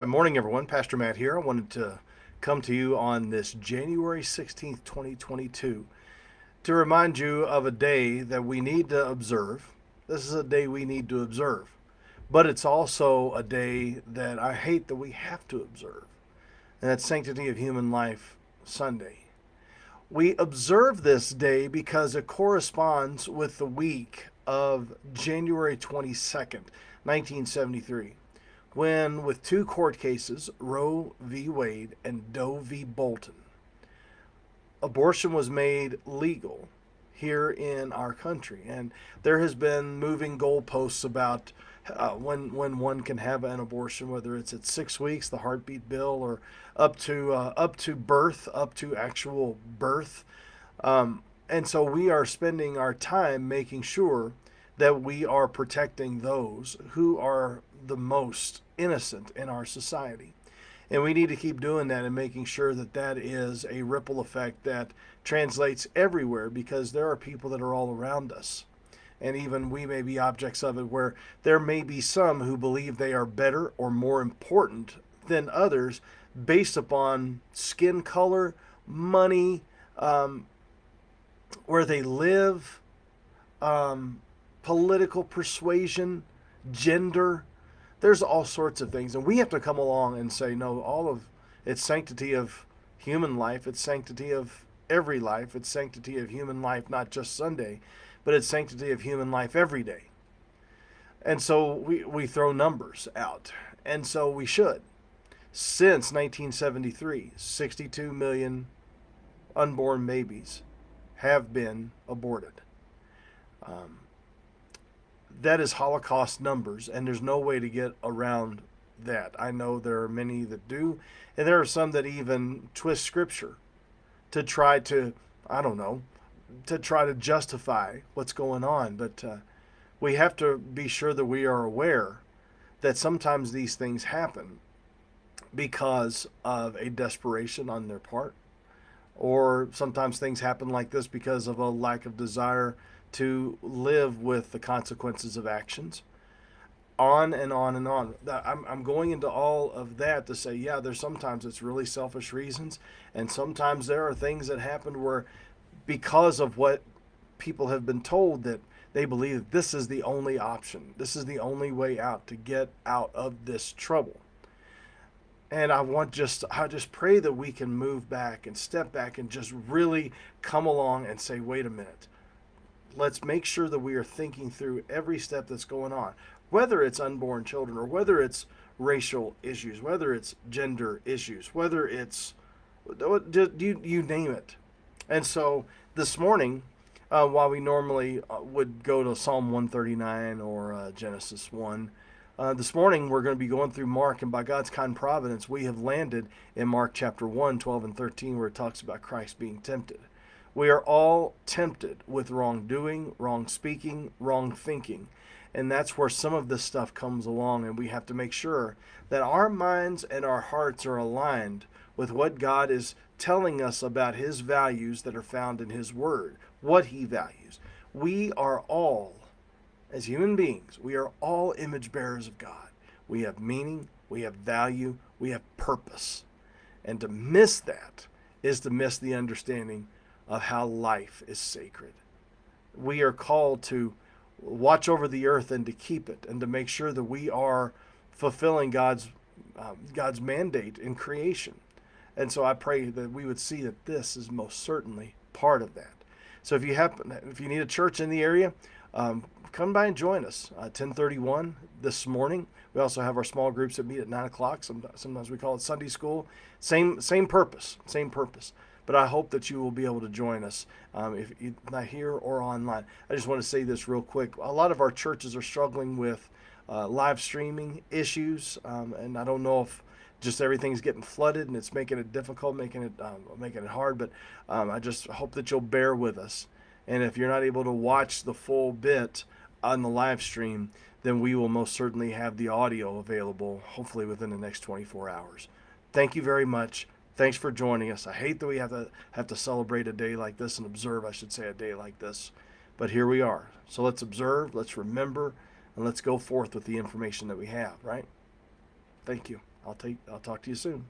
Good morning, everyone. Pastor Matt here. I wanted to come to you on this January 16th, 2022, to remind you of a day that we need to observe. This is a day we need to observe, but it's also a day that I hate that we have to observe, and that's Sanctity of Human Life Sunday. We observe this day because it corresponds with the week of January 22nd, 1973, when, with two court cases, Roe v. Wade and Doe v. Bolton, abortion was made legal here in our country. And there has been moving goalposts about when one can have an abortion, whether it's at 6 weeks, the heartbeat bill, or up to birth, up to actual birth. And so we are spending our time making sure that we are protecting those who are the most innocent in our society. And we need to keep doing that and making sure that that is a ripple effect that translates everywhere, because there are people that are all around us. And even we may be objects of it, where there may be some who believe they are better or more important than others based upon skin color, money, where they live, political persuasion, gender. There's all sorts of things, and we have to come along and say, no, all of it's sanctity of human life, it's sanctity of every life, it's sanctity of human life, not just Sunday, but it's sanctity of human life every day. And so we throw numbers out, and so we should. Since 1973, 62 million unborn babies have been aborted. Um, that is Holocaust numbers, and there's no way to get around that. I know there are many that do, and there are some that even twist scripture to try to, I don't know, to try to justify what's going on. But we have to be sure that we are aware that sometimes these things happen because of a desperation on their part, or sometimes things happen like this because of a lack of desire to live with the consequences of actions. On and on and on. I'm going into all of that to say, yeah, there's sometimes it's really selfish reasons, and sometimes there are things that happen where, because of what people have been told, that they believe that this is the only option, this is the only way out to get out of this trouble. And I just pray that we can move back and step back and just really come along and say, wait a minute. Let's make sure that we are thinking through every step that's going on, whether it's unborn children, or whether it's racial issues, whether it's gender issues, whether it's you name it. And so this morning, while we normally would go to Psalm 139 or Genesis 1, this morning we're going to be going through Mark, and by God's kind providence, we have landed in Mark chapter 1, 12 and 13, where it talks about Christ being tempted. We are all tempted with wrongdoing, wrong speaking, wrong thinking. And that's where some of this stuff comes along, and we have to make sure that our minds and our hearts are aligned with what God is telling us about His values that are found in His Word, what He values. We are all, as human beings, we are all image bearers of God. We have meaning, we have value, we have purpose. And to miss that is to miss the understanding of how life is sacred. We are called to watch over the earth and to keep it, and to make sure that we are fulfilling God's mandate in creation. And so I pray that we would see that this is most certainly part of that. So if you need a church in the area, come by and join us. 10:31 this morning. We also have our small groups that meet at 9 o'clock. Sometimes we call it Sunday school. Same purpose. But I hope that you will be able to join us, if you're not here or online. I just want to say this real quick. A lot of our churches are struggling with live streaming issues, and I don't know if just everything's getting flooded and it's making it difficult, making it hard. But I just hope that you'll bear with us. And if you're not able to watch the full bit on the live stream, then we will most certainly have the audio available, hopefully within the next 24 hours. Thank you very much. Thanks for joining us. I hate that we have to celebrate a day like this, and observe, I should say, a day like this. But here we are. So let's observe, let's remember, and let's go forth with the information that we have, right? Thank you. I'll talk to you soon.